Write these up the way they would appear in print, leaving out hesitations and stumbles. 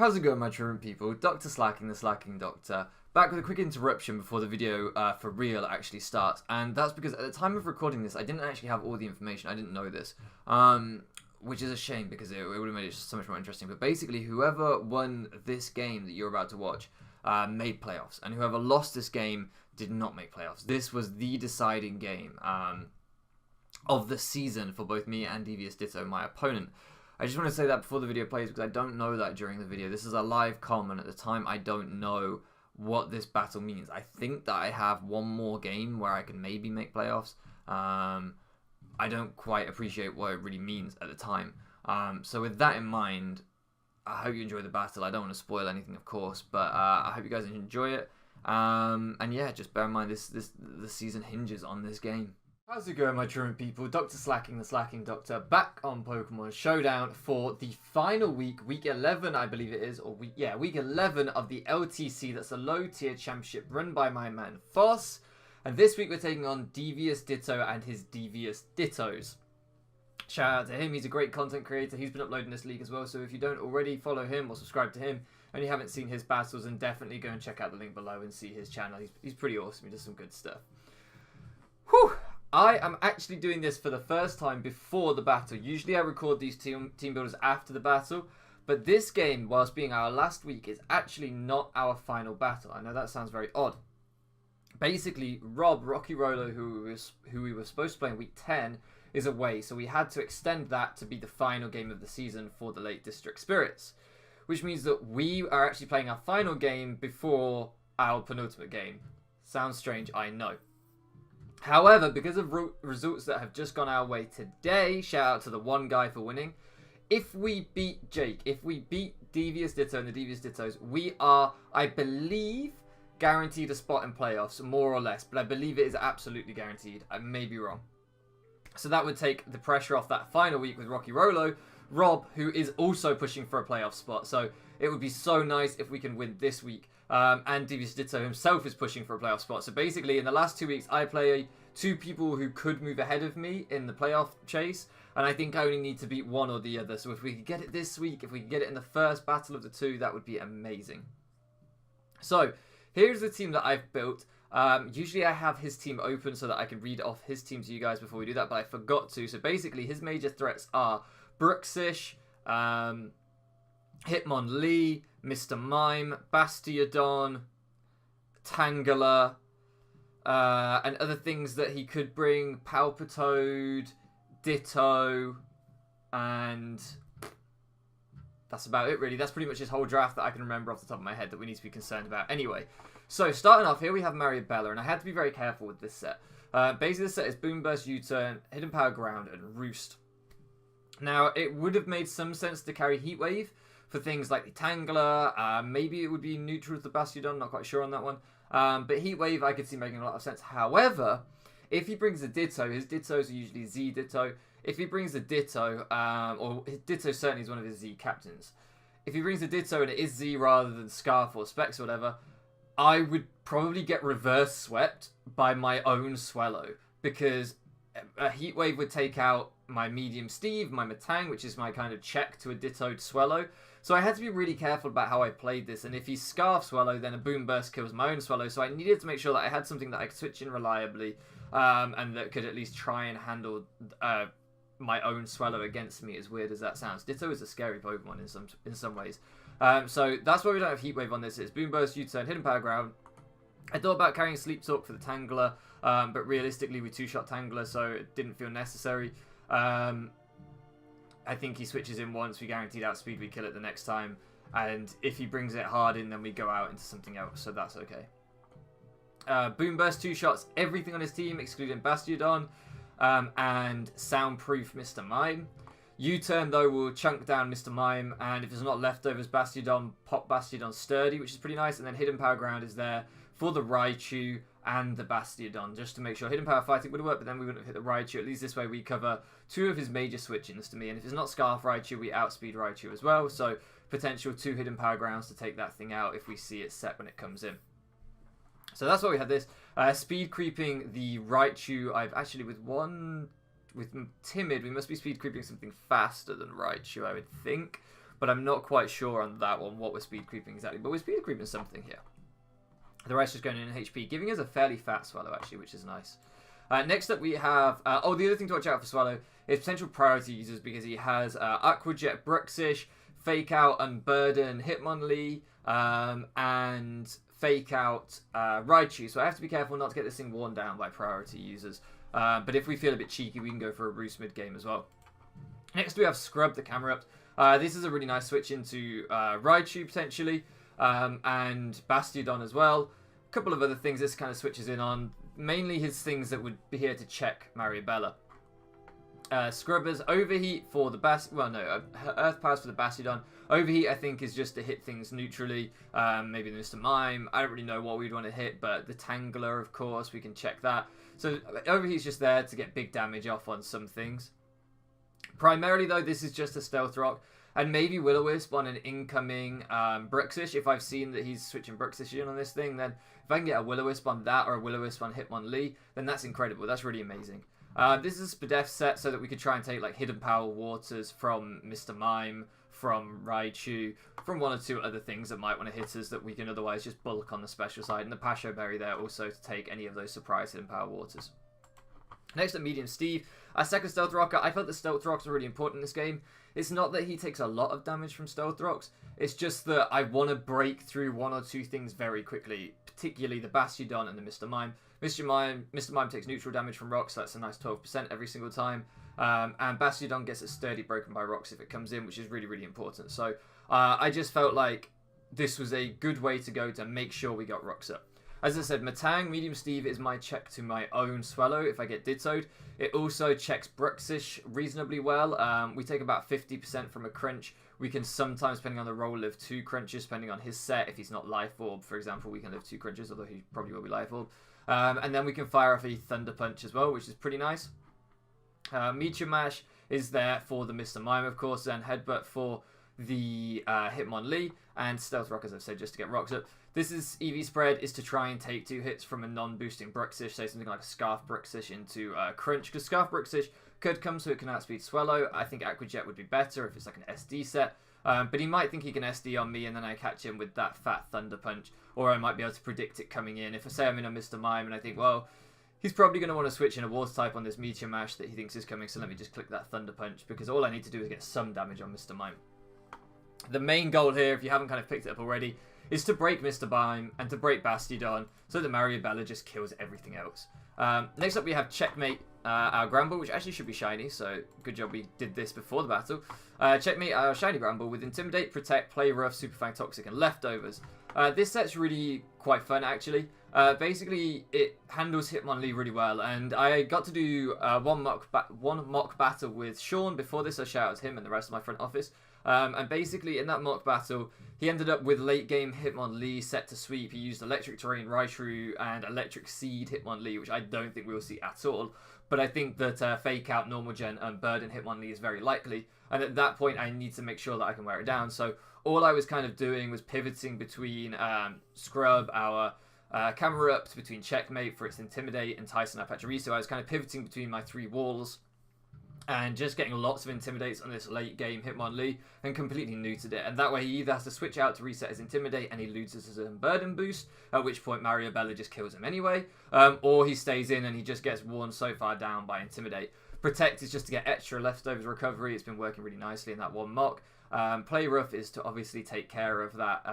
How's it going, my truant people? Dr. Slacking, the Slacking Doctor, back with a quick interruption before the video for real actually starts. And that's because at the time of recording this, I didn't actually have all the information. I didn't know this, which is a shame because it would have made it so much more interesting. But basically, whoever won this game that you're about to watch made playoffs. And whoever lost this game did not make playoffs. This was the deciding game of the season for both me and Devious Ditto, my opponent. I just want to say that before the video plays because I don't know that during the video. This is a live comm, and at the time I don't know what this battle means. I think that I have one more game where I can maybe make playoffs. I don't quite appreciate what it really means at the time. So with that in mind, I hope you enjoy the battle. I don't want to spoil anything, of course, but I hope you guys enjoy it. And yeah, just bear in mind the season hinges on this game. How's it going, my truant people? Dr. Slacking, the Slacking Doctor, back on Pokemon Showdown for the final week, week 11, I believe it is, or week 11 of the LTC. That's a low-tier championship run by my man Foss. And this week we're taking on Devious Ditto and his Devious Dittos. Shout out to him. He's a great content creator. He's been uploading this league as well. So if you don't already follow him or subscribe to him and you haven't seen his battles, then definitely go and check out the link below and see his channel. He's pretty awesome. He does some good stuff. Whew! I am actually doing this for the first time before the battle. Usually I record these team builders after the battle, but this game, whilst being our last week, is actually not our final battle. I know that sounds very odd. Basically, Rocky Rolo, who we were supposed to play in week 10, is away, so we had to extend that to be the final game of the season for the late District Spirits, which means that we are actually playing our final game before our penultimate game. Sounds strange, I know. However, because of results that have just gone our way today, shout out to the one guy for winning, if we beat Jake, if we beat Devious Ditto and the Devious Dittos, we are, I believe, guaranteed a spot in playoffs, more or less, but I believe it is absolutely guaranteed. I may be wrong. So that would take the pressure off that final week with Rocky Rolo, Rob, who is also pushing for a playoff spot. So it would be so nice if we can win this week. And Devious Ditto himself is pushing for a playoff spot. So basically, in the last 2 weeks, I play two people who could move ahead of me in the playoff chase. And I think I only need to beat one or the other. So if we could get it this week, if we could get it in the first battle of the two, that would be amazing. So here's the team that I've built. Usually I have his team open so that I can read off his team to you guys before we do that, but I forgot to. So basically, his major threats are Bruxish, Hitmonlee, Mr. Mime, Bastiodon, Tangela, and other things that he could bring, Palpitoad, Ditto, and that's about it really. That's pretty much his whole draft that I can remember off the top of my head that we need to be concerned about. Anyway, so starting off here we have Maribella, and I had to be very careful with this set. Basically this set is Boom Burst, U-Turn, Hidden Power Ground, and Roost. Now, it would have made some sense to carry Heat Wave for things like the Tangela. Maybe it would be neutral with the Bastiodon, not quite sure on that one. But Heat Wave I could see making a lot of sense. However, if he brings a Ditto, his Dittos are usually Z Ditto. If he brings a Ditto, or his Ditto certainly is one of his Z captains. If he brings a Ditto and it is Z rather than Scarf or Specs or whatever, I would probably get reverse swept by my own Swellow. Because a Heat Wave would take out my medium Steve, my Matang, which is my kind of check to a Dittoed Swellow. So I had to be really careful about how I played this. And if he Scarf Swellow, then a Boom Burst kills my own Swellow. So I needed to make sure that I had something that I could switch in reliably, and that could at least try and handle my own Swellow against me, as weird as that sounds. Ditto is a scary Pokemon in some ways. So that's why we don't have Heat Wave on this. It's Boom Burst, U-Turn, Hidden Power Ground. I thought about carrying Sleep Talk for the Tangela, but realistically we two-shot Tangela, so it didn't feel necessary. I think he switches in once, we guaranteed outspeed, we kill it the next time, and if he brings it hard in, then we go out into something else, so that's okay. Boom Burst two-shots everything on his team, excluding Bastiodon, and Soundproof Mr. Mime. U-Turn, though, will chunk down Mr. Mime, and if there's not leftovers Bastiodon, pop Bastiodon Sturdy, which is pretty nice, and then Hidden Power Ground is there for the Raichu and the Bastiodon, just to make sure Hidden Power Fighting would have worked, but then we wouldn't have hit the Raichu. At least this way we cover two of his major switch-ins to me, and if it's not Scarf Raichu, we outspeed Raichu as well, so potential 2 Hidden Power Grounds to take that thing out if we see it set when it comes in. So that's why we had this. Speed creeping the Raichu, I've actually with Timid, we must be speed creeping something faster than Raichu, I would think. but I'm not quite sure on that one what we're speed creeping exactly. But we're speed creeping something here. The rest is going in HP, giving us a fairly fat Swallow actually, which is nice. Next up we have, the other thing to watch out for Swallow is potential priority users, because he has Aquajet, Bruxish, Fake Out, Unburden, Hitmonlee, and Fake Out, Raichu. So I have to be careful not to get this thing worn down by priority users. But if we feel a bit cheeky, we can go for a Roost mid game as well. Next we have Scrub, the camera up. This is a really nice switch into Raichu potentially, and Bastiodon as well. A couple of other things this kind of switches in on. Mainly his things that would be here to check Mariabella. Scrubbers, Overheat for the Earth Powers for the Bastiodon. Overheat, I think, is just to hit things neutrally. Maybe the Mr. Mime. I don't really know what we'd want to hit, but the Tangler, of course, we can check that. So Overheat's just there to get big damage off on some things. Primarily, though, this is just a Stealth Rock. And maybe Will-O-Wisp on an incoming Bruxish. If I've seen that he's switching Bruxish in on this thing, then if I can get a Will-O-Wisp on that or a Will-O-Wisp on Hitmonlee, then that's incredible. That's really amazing. This is a Spadef set so that we could try and take like Hidden Power Waters from Mr. Mime, from Raichu, from one or two other things that might want to hit us that we can otherwise just bulk on the special side. And the Pasho Berry there also to take any of those surprise Hidden Power Waters. Next up, Medium Steve. Our second Stealth Rocker. I felt the Stealth Rocks are really important in this game. It's not that he takes a lot of damage from Stealth Rocks. It's just that I want to break through one or two things very quickly, particularly the Bastiodon and the Mr. Mime. Mr. Mime takes neutral damage from rocks, so that's a nice 12% every single time. And Bastiodon gets it sturdy broken by rocks if it comes in, which is really, really important. So I just felt like this was a good way to go to make sure we got rocks up. As I said, Matang, Medium Steve is my check to my own Swallow if I get Dittoed. It also checks Bruxish reasonably well. We take about 50% from a crunch. We can sometimes, depending on the roll, live 2 crunches, depending on his set. If he's not Life Orb, for example, we can live 2 crunches, although he probably will be Life Orb. And then we can fire off a Thunder Punch as well, which is pretty nice. Meteor Mash is there for the Mr. Mime, of course, and Headbutt for the Hitmonlee, and Stealth Rock, as I've said, just to get rocks up. This is EV Spread is to try and take 2 hits from a non-boosting Bruxish, say something like a Scarf Bruxish into Crunch, because Scarf Bruxish could come so it can outspeed Swallow. I think Aquajet would be better if it's like an SD set, but he might think he can SD on me and then I catch him with that fat Thunder Punch, or I might be able to predict it coming in. If I say I'm in a Mr. Mime and I think, well, he's probably going to want to switch in a Water type on this Meteor Mash that he thinks is coming, so let me just click that Thunder Punch, because all I need to do is get some damage on Mr. Mime. The main goal here, if you haven't kind of picked it up already, is to break Mr. Mime and to break Bastiodon so that Mariabella just kills everything else. Next up we have Checkmate our Gramble, which actually should be shiny, so good job we did this before the battle. Checkmate our shiny Gramble with Intimidate, Protect, Play Rough, Super Fang Toxic, and Leftovers. This set's really quite fun actually. Basically, it handles Hitmonlee really well, and I got to do one mock battle with Sean before this, so shout out to him and the rest of my front office. And basically, in that mock battle, he ended up with late game Hitmonlee set to sweep. He used Electric Terrain Raichu and Electric Seed Hitmonlee, which I don't think we'll see at all. But I think that Fake Out, Normal Gen, and Burden Hitmonlee is very likely. And at that point, I need to make sure that I can wear it down. So all I was kind of doing was pivoting between Scrub, our camera ups, between Checkmate for its Intimidate, and Tyson, our Pachirisu. I was kind of pivoting between my 3 walls and just getting lots of Intimidates on this late game Hitmonlee and completely neutered it. And that way he either has to switch out to reset his Intimidate and he loses his Burden boost, at which point Mariabella just kills him anyway, or he stays in and he just gets worn so far down by Intimidate. Protect is just to get extra Leftovers recovery. It's been working really nicely in that one mock. Play Rough is to obviously take care of that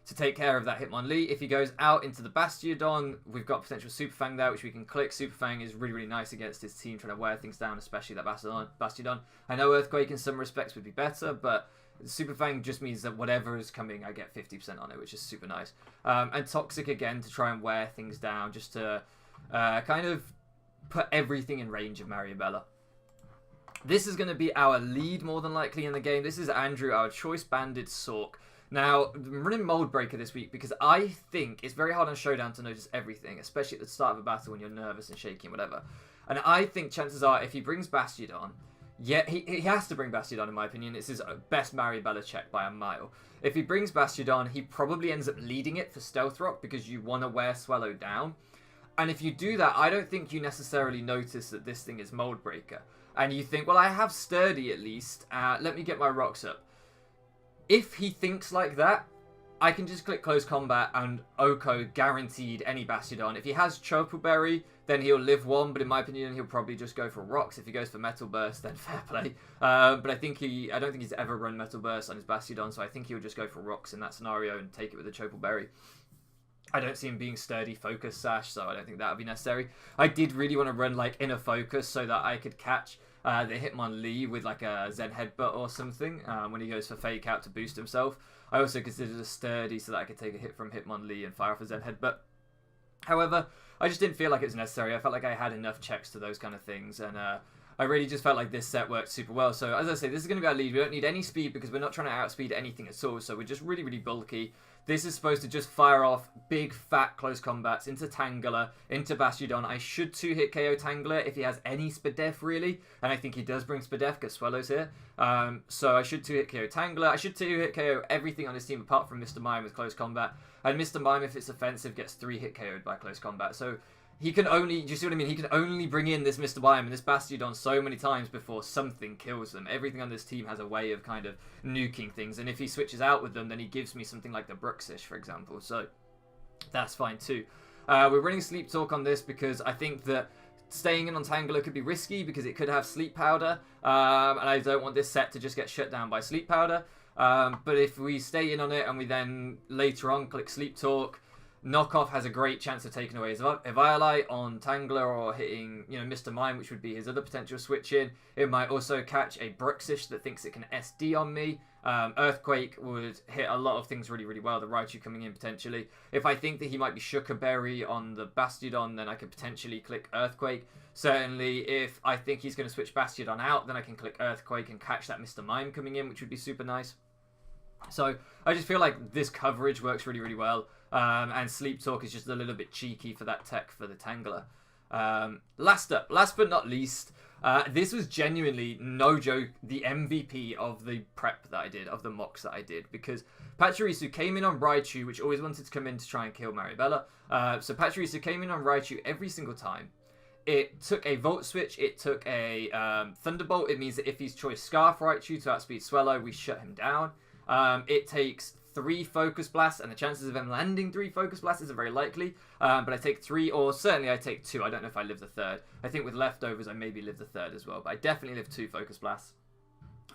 Hitmonlee. If he goes out into the Bastiodon, we've got potential Super Fang there, which we can click. Super Fang is really, really nice against his team trying to wear things down, especially that Bastiodon. I know Earthquake in some respects would be better, but Super Fang just means that whatever is coming, I get 50% on it, which is super nice. And Toxic again to try and wear things down, just to kind of put everything in range of Mariabella. This is going to be our lead more than likely in the game. This is Andrew, our Choice Banded Sork. Now, I'm running Mold Breaker this week because I think it's very hard on Showdown to notice everything, especially at the start of a battle when you're nervous and shaky and whatever. And I think chances are if he brings Bastiodon, yeah, he has to bring Bastiodon in my opinion. It's his best Mariabella check by a mile. If he brings Bastiodon, he probably ends up leading it for Stealth Rock because you want to wear Swallow down. And if you do that, I don't think you necessarily notice that this thing is Mold Breaker. and you think, well, I have sturdy at least, let me get my rocks up. If he thinks like that, I can just click close combat and Oko guaranteed any Bastiodon. If he has Chopoberry, then he'll live one, but in my opinion, he'll probably just go for rocks. If he goes for Metal Burst, then fair play. But I don't think he's ever run Metal Burst on his Bastiodon, so I think he'll just go for rocks in that scenario and take it with a Chopoberry. I don't see him being sturdy focus sash, so I don't think that would be necessary. I did really want to run like inner focus so that I could catch the Hitmonlee with like a Zen Headbutt or something when he goes for fake out to boost himself. I also considered a sturdy so that I could take a hit from Hitmonlee and fire off a Zen Headbutt. However, I just didn't feel like it was necessary. I felt like I had enough checks to those kind of things, and I really just felt like this set worked super well. So as I say, this is going to be our lead. We don't need any speed because we're not trying to outspeed anything at all. So we're just really, really bulky. This is supposed to just fire off big, fat, close combats into Tangela, into Bastiodon. I should 2-hit KO Tangela if he has any Spadef, really. And I think he does bring Spadef because Swellow's here. So I should 2-hit KO Tangela. I should 2-hit KO everything on his team apart from Mr. Mime with close combat. And Mr. Mime, if it's offensive, gets 3-hit KO'd by close combat. So he can only, do you see what I mean? He can only bring in this Mr. Mime and this Bastiodon so many times before something kills them. Everything on this team has a way of kind of nuking things. And if he switches out with them, then he gives me something like the Bruxish, for example. So that's fine too. We're running Sleep Talk on this because I think that staying in on Tangela could be risky because it could have Sleep Powder. And I don't want this set to just get shut down by Sleep Powder. But if we stay in on it and we then later on click Sleep Talk, Knockoff has a great chance of taking away his Eviolite on Tangela or hitting, Mr. Mime, which would be his other potential switch in. It might also catch a Bruxish that thinks it can SD on me. Earthquake would hit a lot of things really, really well. The Raichu coming in potentially. If I think that he might be Shuckerberry on the Bastiodon, then I could potentially click Earthquake. Certainly, if I think he's going to switch Bastiodon out, then I can click Earthquake and catch that Mr. Mime coming in, which would be super nice. So I just feel like this coverage works really, really well. And Sleep Talk is just a little bit cheeky for that tech for the Tangela. Last but not least, this was genuinely, no joke, the MVP of the prep that I did, of the mocks that I did, because Pachirisu came in on Raichu, which always wanted to come in to try and kill Maribella. So Pachirisu came in on Raichu every single time. It took a Volt Switch, it took a Thunderbolt. It means that if he's choice Scarf Raichu to outspeed Swellow, we shut him down. It takes 3 Focus Blasts, and the chances of him landing 3 Focus Blasts isn't very likely. But I take 3, or certainly I take 2. I don't know if I live the 3rd. I think with leftovers, I maybe live the 3rd as well. But I definitely live 2 Focus Blasts.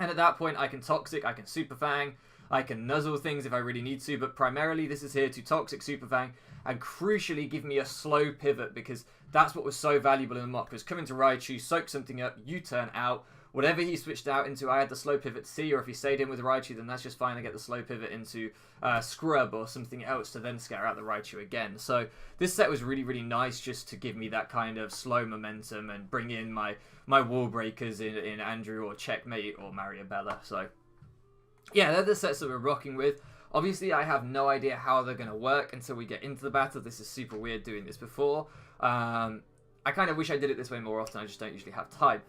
And at that point, I can Toxic, I can Super Fang, I can Nuzzle things if I really need to. But primarily, this is here to Toxic, Super Fang, and crucially give me a slow pivot, because that's what was so valuable in the mock, was come into Raichu, soak something up, U-turn out. Whatever he switched out into, I had the slow pivot C, or if he stayed in with Raichu, then that's just fine. I get the slow pivot into Scrub or something else to then scare out the Raichu again. So this set was really, really nice just to give me that kind of slow momentum and bring in my wall breakers in Andrew or Checkmate or Mariabella. So yeah, they're the sets that we're rocking with. Obviously, I have no idea how they're going to work until we get into the battle. This is super weird doing this before. I kind of wish I did it this way more often. I just don't usually have time.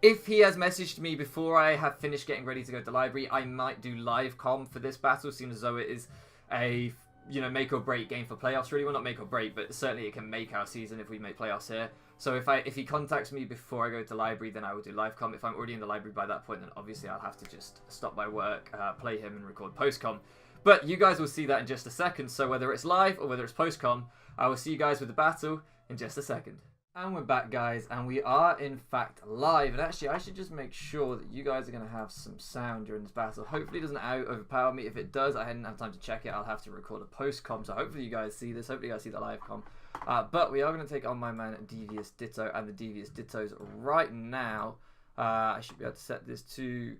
If he has messaged me before I have finished getting ready to go to the library, I might do live comm for this battle, seeing as though it is a, make or break game for playoffs, really. Well, not make or break, but certainly it can make our season if we make playoffs here. So if he contacts me before I go to the library, then I will do live comm. If I'm already in the library by that point, then obviously I'll have to just stop my work, play him, and record post comm. But you guys will see that in just a second. So whether it's live or whether it's post comm, I will see you guys with the battle in just a second. And we're back, guys, and we are in fact live. And actually, I should just make sure that you guys are going to have some sound during this battle. Hopefully it doesn't overpower me. If it does, I hadn't had time to check it. I'll have to record a post-com, so hopefully you guys see this. Hopefully you guys see the live com. But we are going to take on my man Devious Ditto and the Devious Dittos right now. I should be able to set this to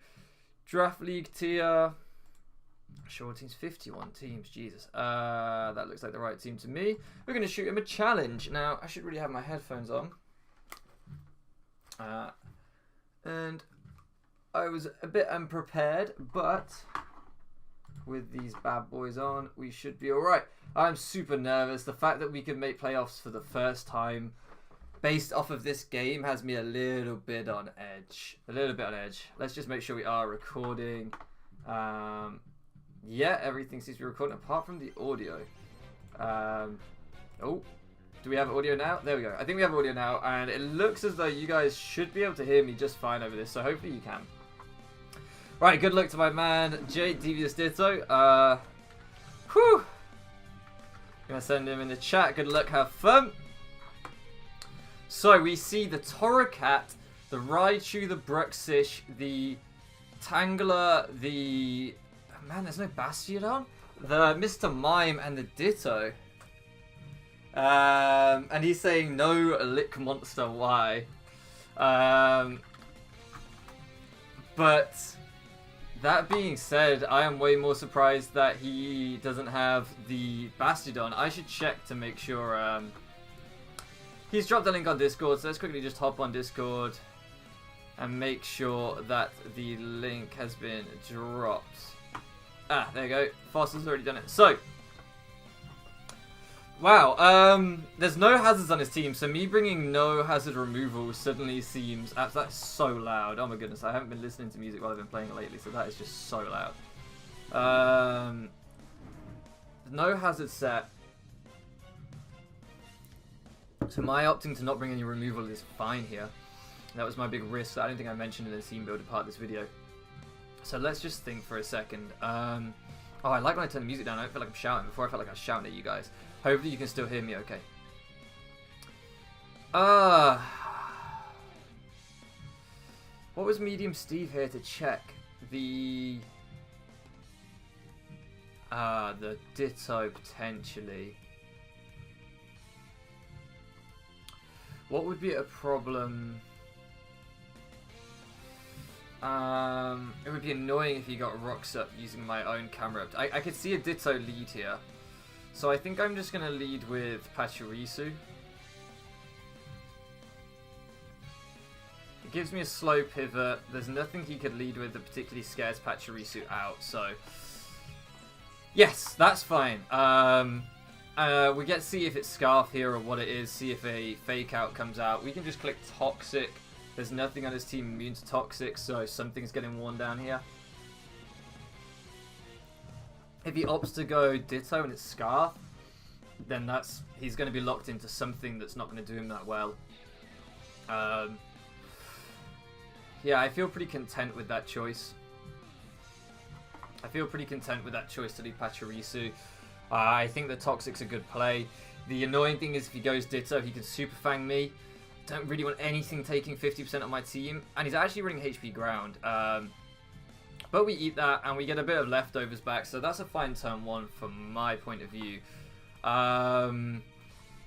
Draft League tier. Sure, teams 51 teams, Jesus. That looks like the right team to me. We're going to shoot him a challenge. Now, I should really have my headphones on. And I was a bit unprepared, but with these bad boys on, we should be alright. I'm super nervous. The fact that we can make playoffs for the first time based off of this game has me a little bit on edge. Let's just make sure we are recording. Yeah, everything seems to be recording apart from the audio. Oh, Do we have audio now? There we go. I think we have audio now, and it looks as though you guys should be able to hear me just fine over this, so hopefully you can. Right, good luck to my man, Devious Ditto. Whew! Gonna send him in the chat. Good luck, have fun. So we see the Torracat, the Raichu, the Bruxish, the Tangler, the... Man, there's no Bastiodon? The Mr. Mime and the Ditto. And he's saying no lick monster, why? But that being said, I am way more surprised that he doesn't have the Bastiodon. I should check to make sure. He's dropped a link on Discord, so let's quickly just hop on Discord and make sure that the link has been dropped. Ah, there you go. Fossil's already done it. So, wow, there's no hazards on his team, so me bringing no hazard removal suddenly seems... That's so loud. Oh my goodness, I haven't been listening to music while I've been playing it lately, so that is just so loud. No hazard set. So my opting to not bring any removal is fine here. That was my big risk that I don't think I mentioned in the team builder part of this video. So let's just think for a second. Oh, I like when I turn the music down. I don't feel like I'm shouting. Before I felt like I was shouting at you guys. Hopefully you can still hear me okay. What was Medium Steve here to check? The Ditto potentially. What would be a problem? It would be annoying if he got rocks up using my own camera. I could see a Ditto lead here. So I think I'm just going to lead with Pachirisu. It gives me a slow pivot. There's nothing he could lead with that particularly scares Pachirisu out. So, yes, that's fine. We get to see if it's Scarf here or what it is. See if a Fake Out comes out. We can just click Toxic. There's nothing on his team immune to Toxic, so something's getting worn down here. If he opts to go Ditto and it's Scarf, then he's going to be locked into something that's not going to do him that well. Yeah, I feel pretty content with that choice. To leave Pachirisu. I think the Toxic's a good play. The annoying thing is if he goes Ditto, he can Super Fang me. Don't really want anything taking 50% of my team. And he's actually running HP Ground. But we eat that and we get a bit of leftovers back. So that's a fine turn one from my point of view.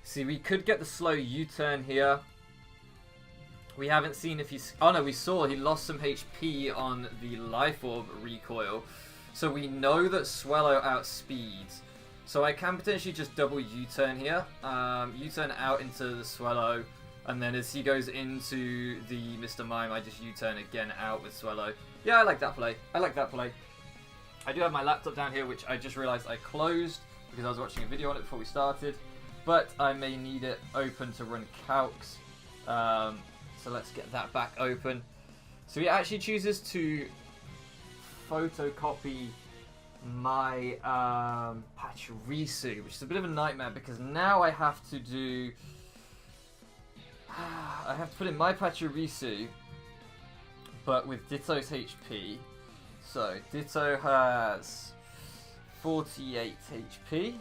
See, we could get the slow U-turn here. We haven't seen if he's... Oh no, we saw he lost some HP on the Life Orb recoil. So we know that Swellow outspeeds. So I can potentially just double U-turn here. U-turn out into the Swellow. And then as he goes into the Mr. Mime, I just U-turn again out with Swellow. Yeah, I like that play. I do have my laptop down here, which I just realized I closed because I was watching a video on it before we started. But I may need it open to run calcs. So let's get that back open. So he actually chooses to photocopy my Pachirisu, which is a bit of a nightmare because now I have to do... I have to put in my Pachirisu, but with Ditto's HP. So Ditto has 48 HP.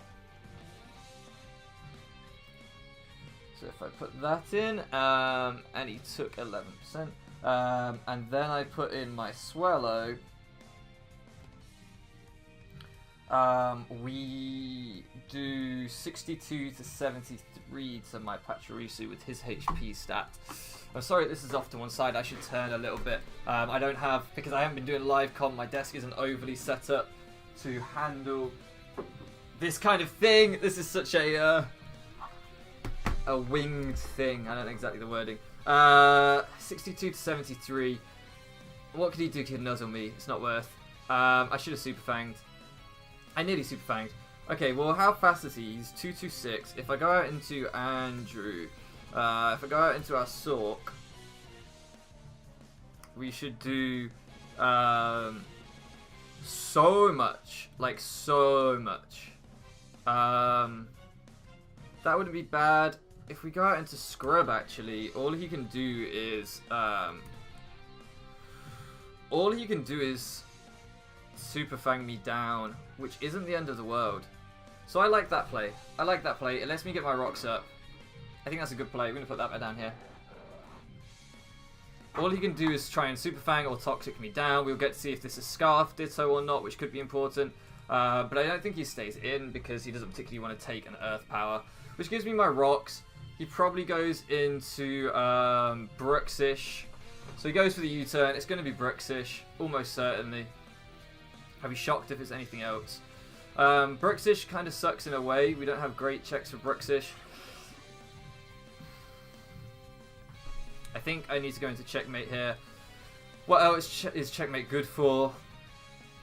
So if I put that in, and he took 11%, and then I put in my Swellow, we do 62 to 73 to my Pachirisu with his HP stat. I'm sorry this is off to one side, I should turn a little bit. I don't have, because I haven't been doing live comp, my desk isn't overly set up to handle this kind of thing. This is such a winged thing, I don't know exactly the wording. 62 to 73. What could he do? Could nuzzle me? It's not worth. I should have Super Fanged. I nearly Super Fanged. Okay, well, how fast is he? He's 226. If I go out into Andrew, if I go out into our Sork, we should do so much. Like, so much. That wouldn't be bad. If we go out into Scrub, actually, all he can do is Super Fang me down, which isn't the end of the world. So I like that play. I like that play. It lets me get my rocks up. I think that's a good play. We're going to put that back down here. All he can do is try and Super Fang or Toxic me down. We'll get to see if this is Scarf Ditto or not, which could be important. But I don't think he stays in because he doesn't particularly want to take an Earth Power, which gives me my rocks. He probably goes into Bruxish. So he goes for the U-turn. It's going to be Bruxish, almost certainly. I'd be shocked if it's anything else. Bruxish kind of sucks in a way. We don't have great checks for Bruxish. I think I need to go into checkmate here. What else is checkmate good for?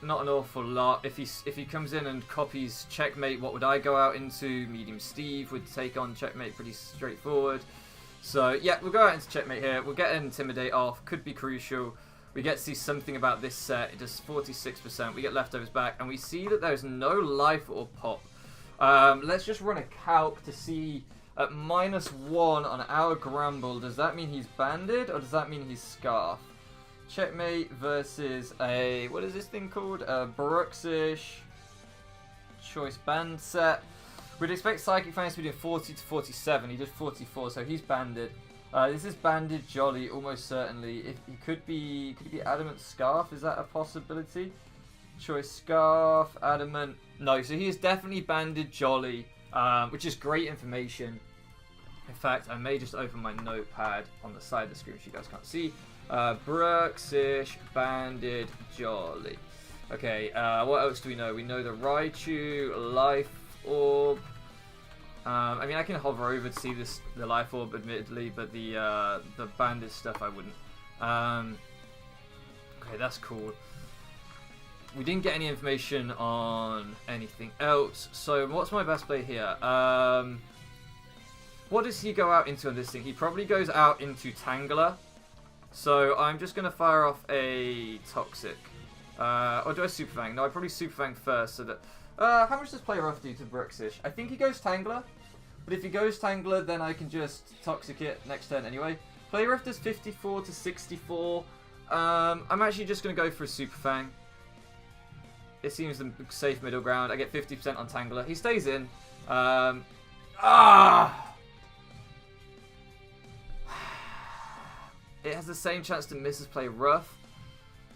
Not an awful lot. If he comes in and copies checkmate, what would I go out into? Medium Steve would take on checkmate pretty straightforward. So yeah, we'll go out into checkmate here. We'll get an intimidate off. Could be crucial. We get to see something about this set. It does 46%. We get leftovers back, and we see that there's no life or pop. Let's just run a calc to see at -1 on our Gramble. Does that mean he's banded, or does that mean he's Scarf? Checkmate versus a, what is this thing called? A Bruxish choice band set. We'd expect Psychic Fangs to be doing 40 to 47. He did 44, so he's banded. This is banded Jolly, almost certainly. If he could be Adamant Scarf. Is that a possibility? Choice Scarf, Adamant. No, so he is definitely banded Jolly, which is great information. In fact, I may just open my notepad on the side of the screen, which you guys can't see. Bruxish, banded Jolly. Okay, what else do we know? We know the Raichu, Life Orb. I mean, I can hover over to see the Life Orb, admittedly, but the banded stuff I wouldn't. Okay, that's cool. We didn't get any information on anything else. So what's my best play here? What does he go out into on this thing? He probably goes out into Tangler. So I'm just going to fire off a Toxic. Or do I Super Fang? No, I probably Super Fang first. So that. How much does Play Rough do to Bruxish? I think he goes Tangler. But if he goes Tangler, then I can just Toxic it next turn anyway. Play Rough does 54 to 64. I'm actually just going to go for a Super Fang. It seems the safe middle ground. I get 50% on Tangler. He stays in. It has the same chance to miss as Play Rough.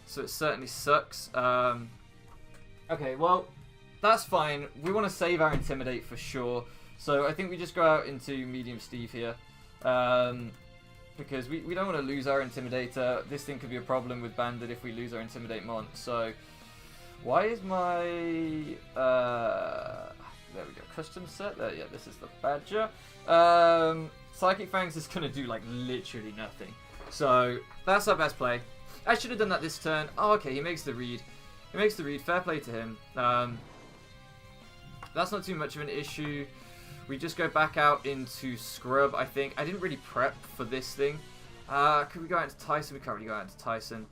So it certainly sucks. Okay, well, that's fine. We want to save our Intimidate for sure. So I think we just go out into Medium Steve here. Because we don't want to lose our Intimidator. This thing could be a problem with Bandit if we lose our Intimidate Mon. So why is my... there we go. Custom set. Yeah, this is the Badger. Psychic Fangs is going to do like literally nothing. So that's our best play. I should have done that this turn. Oh, okay. He makes the read. He makes the read. Fair play to him. That's not too much of an issue. We just go back out into Scrub, I think. I didn't really prep for this thing. Could we go out into Tyson? We can't really go out into Tyson.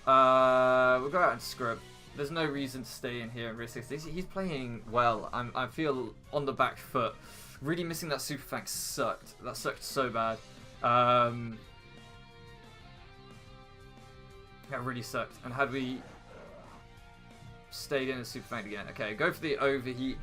We'll go out into Scrub. There's no reason to stay in here and risk this. He's playing well. I feel on the back foot. Really missing that Super Fang sucked. That sucked so bad. That really sucked. And had we stayed in a Super Fang again. Okay, go for the Overheat.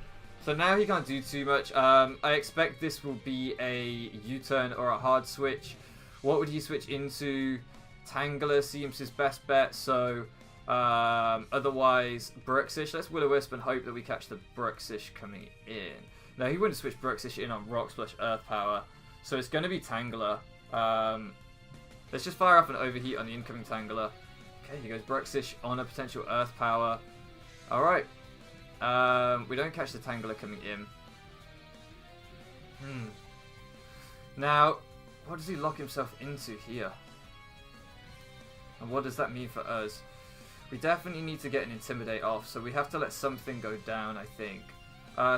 So now he can't do too much. I expect this will be a U-turn or a hard switch. What would he switch into? Tangler seems his best bet. So otherwise, Bruxish. Let's Will-O-Wisp and hope that we catch the Bruxish coming in. No, he wouldn't switch Bruxish in on Rock Splash Earth Power. So it's going to be Tangler. Let's just fire off an Overheat on the incoming Tangler. Okay, he goes Bruxish on a potential Earth Power. Alright. We don't catch the Tangler coming in. Now, what does he lock himself into here? And what does that mean for us? We definitely need to get an Intimidate off, so we have to let something go down, I think.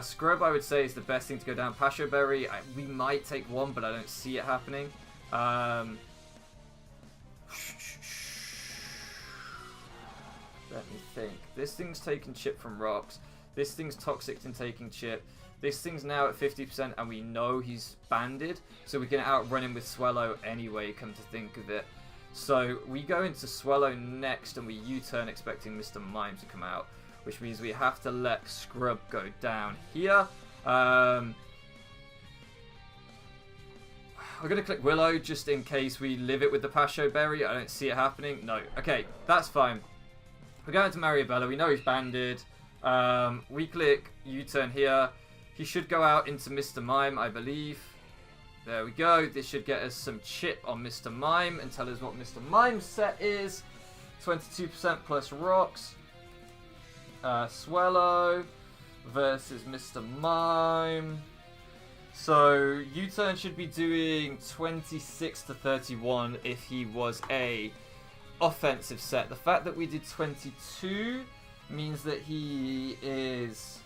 Scrub, I would say, is the best thing to go down. Pasho Berry, we might take one, but I don't see it happening. Let me think. This thing's taking chip from rocks. This thing's toxic and taking chip. This thing's now at 50% and we know he's banded, so we can outrun him with Swallow anyway, come to think of it. So we go into Swallow next and we U-turn expecting Mr. Mime to come out, which means we have to let Scrub go down here. We're going to click Willow just in case we live it with the Pasho Berry. I don't see it happening. No. Okay, that's fine. We're going to Mariabella. We know he's banded. We click U-turn here. He should go out into Mr. Mime, I believe. There we go. This should get us some chip on Mr. Mime and tell us what Mr. Mime's set is. 22% plus rocks. Swallow versus Mr. Mime. So U-turn should be doing 26 to 31 if he was a offensive set. The fact that we did 22 means that he is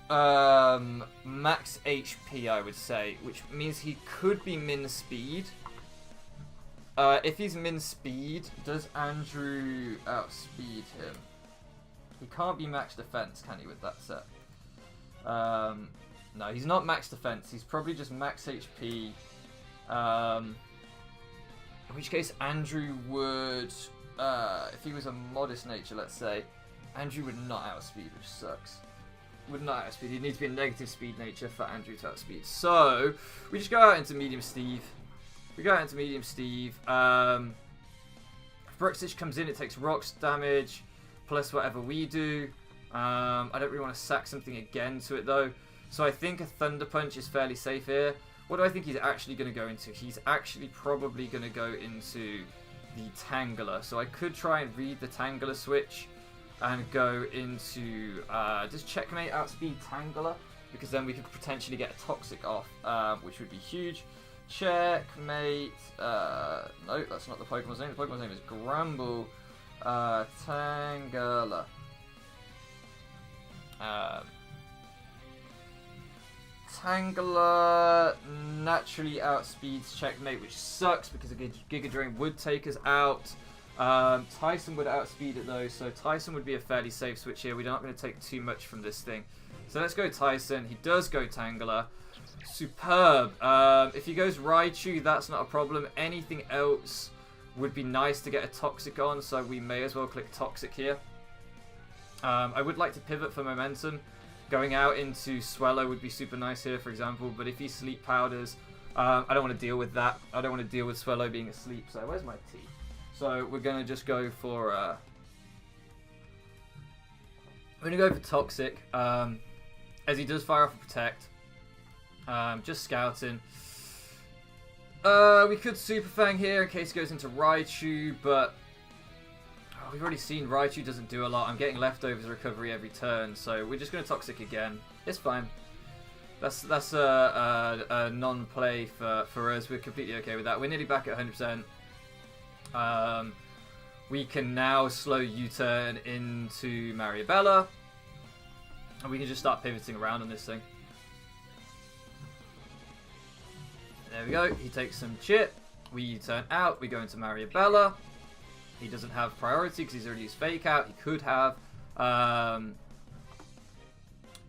max HP, I would say, which means he could be min speed. If he's min speed, does Andrew outspeed him? He can't be max defense, can he, with that set? No, he's not max defense. He's probably just max HP. In which case, Andrew would, if he was a modest nature, let's say, Andrew would not outspeed, which sucks. Would not outspeed. He'd need to be a negative speed nature for Andrew to outspeed. So, we just go out into Medium Steve. We go out into Medium Steve. If Bruxitch comes in, it takes rocks damage, plus whatever we do. I don't really want to sack something again to it, though. So I think a Thunder Punch is fairly safe here. What do I think he's actually going to go into? He's actually probably going to go into the Tangler. So I could try and read the Tangler switch and go into... does Checkmate outspeed Tangler? Because then we could potentially get a Toxic off, which would be huge. Checkmate... no, that's not the Pokemon's name. The Pokemon's name is Gramble. Tangler. Tangler naturally outspeeds Checkmate, which sucks because a Giga Drain would take us out. Tyson would outspeed it though, so Tyson would be a fairly safe switch here. We're not going to take too much from this thing. So let's go Tyson. He does go Tangler. Superb. If he goes Raichu, that's not a problem. Anything else would be nice to get a Toxic on, so we may as well click Toxic here. I would like to pivot for momentum. Going out into Swallow would be super nice here, for example, but if he Sleep Powders, I don't want to deal with that. I don't want to deal with Swallow being asleep, so where's my tea? So we're going to just go for... we're going to go for Toxic, as he does fire off a Protect. Just scouting. We could Super Fang here in case he goes into Raichu, but... we've already seen Raichu doesn't do a lot. I'm getting leftovers recovery every turn, so we're just going to Toxic again. It's fine. That's a non-play for us. We're completely okay with that. We're nearly back at 100%. We can now slow U-turn into Mariabella, and we can just start pivoting around on this thing. There we go. He takes some chip. We U-turn out. We go into Mariabella. He doesn't have priority because he's already used Fake Out. He could have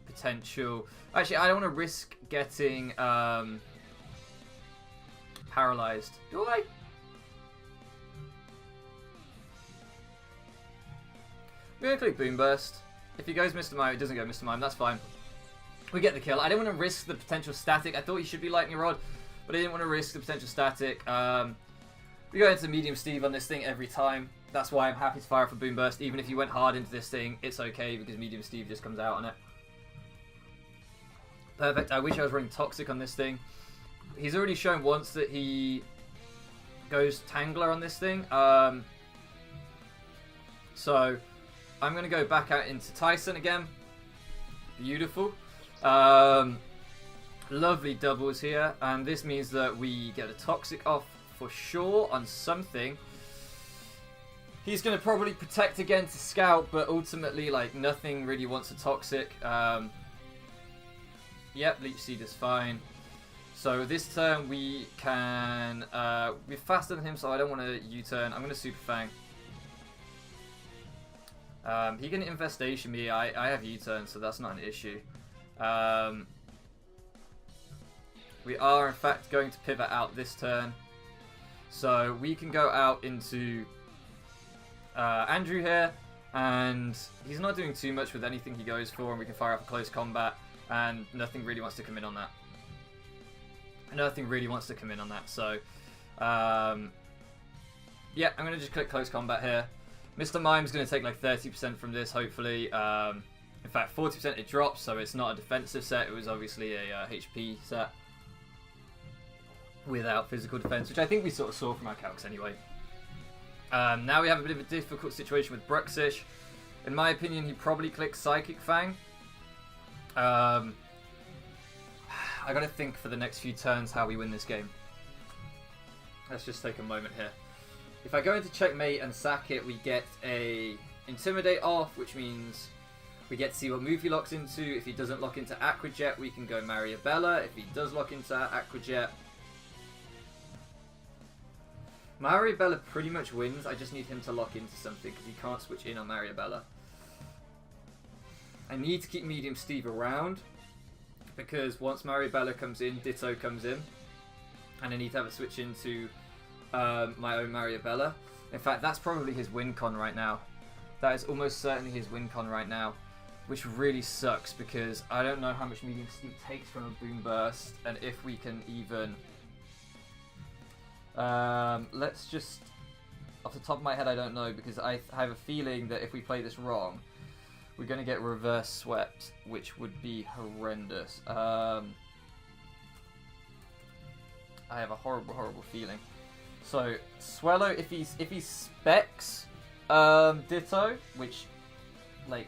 potential... Actually, I don't want to risk getting paralyzed. Do I? We're going to click Boom Burst. If he goes Mr. Mime, it doesn't go Mr. Mime. That's fine. We get the kill. I didn't want to risk the potential static. I thought he should be Lightning Rod, but I didn't want to risk the potential static. We go into Medium Steve on this thing every time. That's why I'm happy to fire for Boom Burst. Even if you went hard into this thing, it's okay because Medium Steve just comes out on it. Perfect. I wish I was running Toxic on this thing. He's already shown once that he goes Tangler on this thing. So I'm going to go back out into Tyson again. Beautiful. Lovely doubles here. And this means that we get a Toxic off for sure on something. He's going to probably Protect again to Scout, but ultimately, like, nothing really wants a Toxic. Yep, Leech Seed is fine. So this turn we can... we're faster than him, so I don't want to U-turn. I'm going to Super Fang. He can Infestation me. I have U-turn, so that's not an issue. We are, in fact, going to pivot out this turn. So we can go out into Andrew here, and he's not doing too much with anything he goes for, and we can fire up a close combat, and nothing really wants to come in on that. Nothing really wants to come in on that, so yeah, I'm going to just click close combat here. Mr. Mime's going to take like 30% from this, hopefully. In fact, 40% it drops, so it's not a defensive set. It was obviously a HP set without physical defense, which I think we sort of saw from our calcs anyway. Now we have a bit of a difficult situation with Bruxish. In my opinion, he probably clicks Psychic Fang. I gotta think for the next few turns how we win this game. Let's just take a moment here. If I go into checkmate and sack it, we get a Intimidate off, which means we get to see what move he locks into. If he doesn't lock into Aquajet, we can go Mariabella. If he does lock into Aquajet, Mariabella pretty much wins. I just need him to lock into something because he can't switch in on Mariabella. I need to keep Medium Steve around because once Mariabella comes in, Ditto comes in. And I need to have a switch into my own Mariabella. In fact, that's probably his win con right now. That is almost certainly his win con right now, which really sucks because I don't know how much Medium Steve takes from a Boom Burst, and if we can even... let's just... Off the top of my head, I don't know, because I have a feeling that if we play this wrong, we're going to get reverse swept, which would be horrendous. I have a horrible, horrible feeling. So, Swallow, if he specs Ditto, which, like,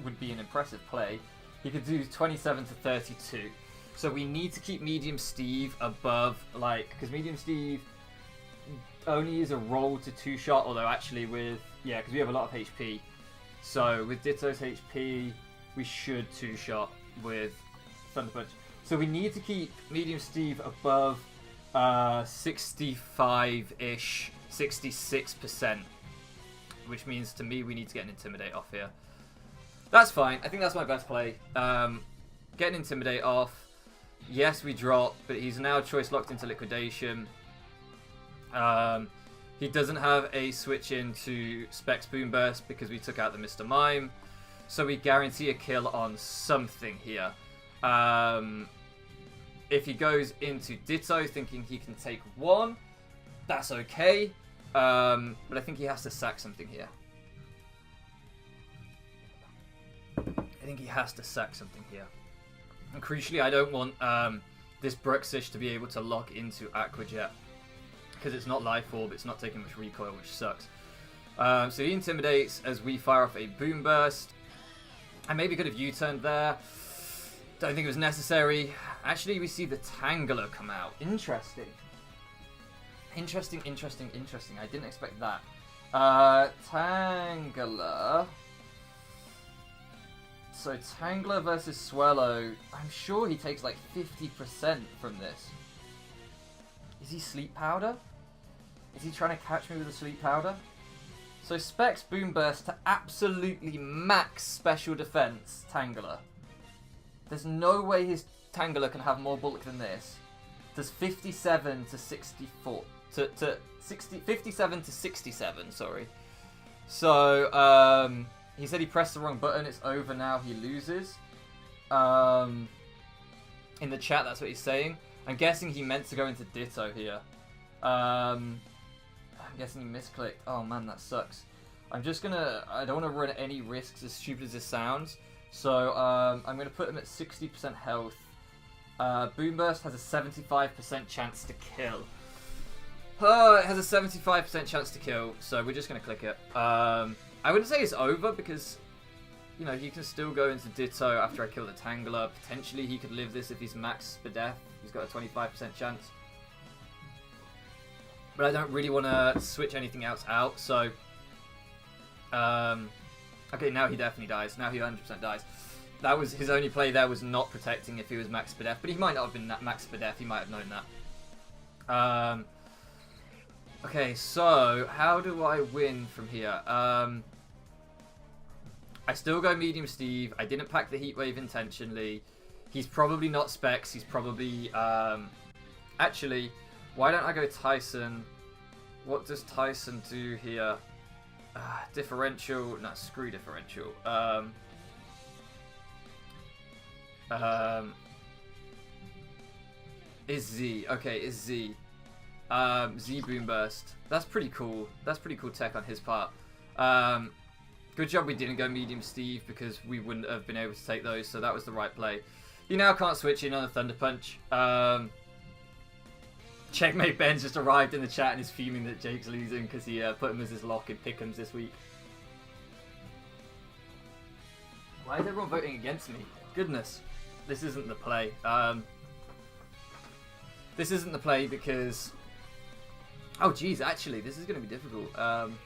would be an impressive play, he could do 27 to 32. So we need to keep Medium Steve above, like, because Medium Steve only is a roll to 2-shot, although actually with, yeah, because we have a lot of HP. So with Ditto's HP, we should 2-shot with Thunder Punch. So we need to keep Medium Steve above 65-ish, 66%, which means to me we need to get an Intimidate off here. That's fine. I think that's my best play. Get an Intimidate off. Yes, we drop, but he's now choice locked into Liquidation. He doesn't have a switch into Specs Boom Burst because we took out the Mr. Mime. So we guarantee a kill on something here. If he goes into Ditto thinking he can take one, that's okay. But I think he has to sack something here. I think he has to sack something here. And crucially, I don't want this Bruxish to be able to lock into Aquajet. Because it's not Life Orb, it's not taking much recoil, which sucks. So he intimidates as we fire off a Boom Burst. I maybe could have U-turned there. Don't think it was necessary. Actually, we see the Tangler come out. Interesting. Interesting. I didn't expect that. Tangler. So Tangler versus Swallow. I'm sure he takes like 50% from this. Is he Sleep Powder? Is he trying to catch me with a Sleep Powder? So Specs Boom Burst to absolutely max special defense Tangler. There's no way his Tangler can have more bulk than this. Does 57 to 64 to 57 to 67, sorry. So he said he pressed the wrong button, it's over now, he loses. In the chat that's what he's saying. I'm guessing he meant to go into Ditto here. I'm guessing he misclicked. Oh man, that sucks. I don't want to run any risks, as stupid as this sounds. So I'm going to put him at 60% health. Boom Burst has a 75% chance to kill. Oh, it has a 75% chance to kill, so we're just going to click it. I wouldn't say it's over because, you know, he can still go into Ditto after I kill the Tangler. Potentially he could live this if he's max for death. He's got a 25% chance. But I don't really want to switch anything else out, so... okay, now he definitely dies. Now he 100% dies. That was his only play there, was not protecting if he was max for death. But he might not have been max for death. He might have known that. Okay, so how do I win from here? I I still go medium Steve. I didn't pack the Heat Wave intentionally. He's probably not Specs. He's probably... actually, why don't I go Tyson? What does Tyson do here? Differential. No, screw differential. Is Z. Okay, is Z. Z Boom Burst. That's pretty cool. That's pretty cool tech on his part. Good job we didn't go medium Steve because we wouldn't have been able to take those, so that was the right play. You now can't switch in on a Thunder Punch. Checkmate Ben's just arrived in the chat and is fuming that Jake's losing because he put him as his lock in Pick'ems this week. Why is everyone voting against me? Goodness, this isn't the play. This isn't the play because... Oh geez, actually, this is going to be difficult. I'm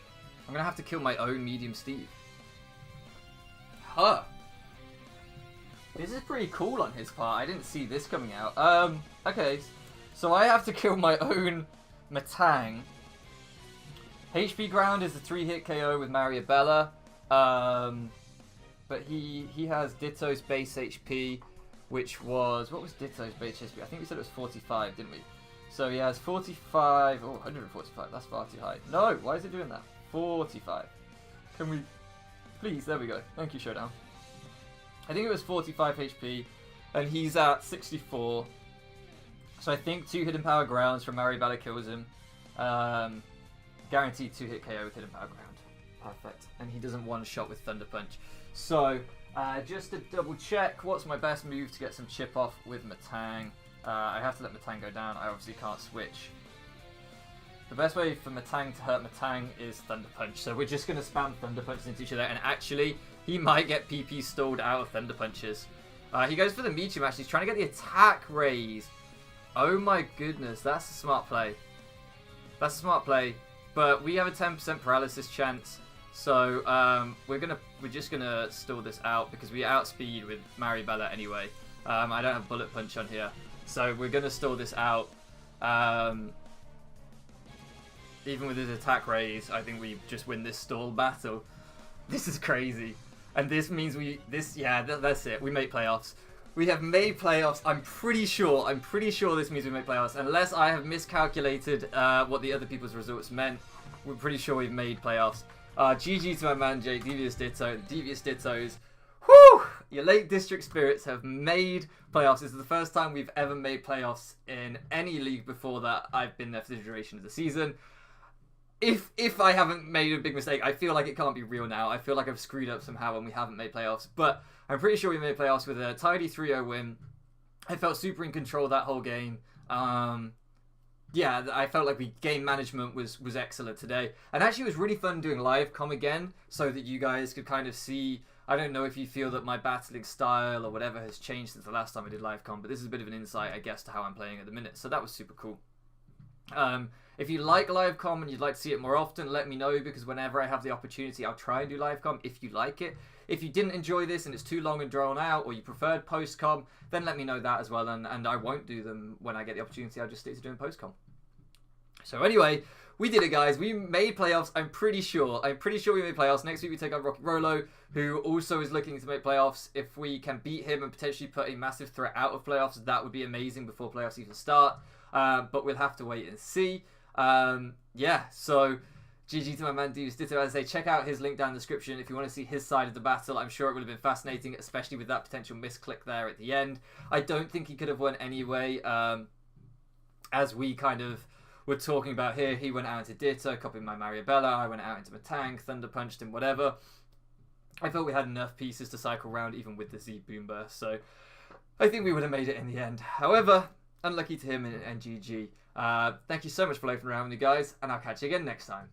going to have to kill my own medium Steve. Huh. This is pretty cool on his part. I didn't see this coming out. Okay. So I have to kill my own Matang. HP Ground is a 3-hit KO with Mariabella. But he has Ditto's base HP, which was... What was Ditto's base HP? I think we said it was 45, didn't we? So he has 45... Oh, 145. That's far too high. No, why is it doing that? 45. Can we... Please, there we go. Thank you, Showdown. I think it was 45 HP, and he's at 64. So I think 2 Hidden Power Grounds from Mariabella kills him. Guaranteed 2-hit KO with Hidden Power Ground. Perfect. And he doesn't one-shot with Thunder Punch. So, just to double check, what's my best move to get some chip off with Matang? I have to let Matang go down. I obviously can't switch. The best way for Matang to hurt Matang is Thunder Punch. So we're just going to spam Thunder Punches into each other. And actually, he might get PP stalled out of Thunder Punches. He goes for the Meteor Mash. He's trying to get the attack raise. Oh my goodness, that's a smart play. That's a smart play. But we have a 10% paralysis chance. So we're just gonna stall this out because we outspeed with Mariabella anyway. I don't have Bullet Punch on here. So we're gonna stall this out. Even with his attack raise, I think we just win this stall battle. This is crazy. And this means that's it. We make playoffs. We have made playoffs. I'm pretty sure this means we make playoffs. Unless I have miscalculated what the other people's results meant. We're pretty sure we've made playoffs. GG to my man Jake, Devious Ditto, the Devious Dittos. Whew! Your Lake District Spirits have made playoffs. This is the first time we've ever made playoffs in any league before that I've been there for the duration of the season. If I haven't made a big mistake, I feel like it can't be real now. I feel like I've screwed up somehow and we haven't made playoffs. But I'm pretty sure we made playoffs with a tidy 3-0 win. I felt super in control that whole game. Yeah, I felt like game management was excellent today. And actually it was really fun doing live comm again so that you guys could kind of see... I don't know if you feel that my battling style or whatever has changed since the last time I did live comm, but this is a bit of an insight, I guess, to how I'm playing at the minute. So that was super cool. If you like live comm and you'd like to see it more often, let me know, because whenever I have the opportunity, I'll try and do live comm if you like it. If you didn't enjoy this and it's too long and drawn out, or you preferred post comm, then let me know that as well, and I won't do them when I get the opportunity. I'll just stick to doing post comm. So anyway, we did it, guys. We made playoffs. I'm pretty sure we made playoffs. Next week we take on Rocky Rolo, who also is looking to make playoffs. If we can beat him and potentially put a massive threat out of playoffs, that would be amazing before playoffs even start. But we'll have to wait and see. Yeah, so GG to my man Devious Ditto. As I say, check out his link down in the description if you want to see his side of the battle. I'm sure it would have been fascinating, especially with that potential misclick there at the end. I don't think he could have won anyway. As we kind of were talking about here, he went out into Ditto, copying my Mariabella. I went out into Matang, Thunder Punched him, whatever. I thought we had enough pieces to cycle around even with the Z Boom Burst, so I think we would have made it in the end. However, unlucky to him and GG. Thank you so much for loafing around with me, guys, and I'll catch you again next time.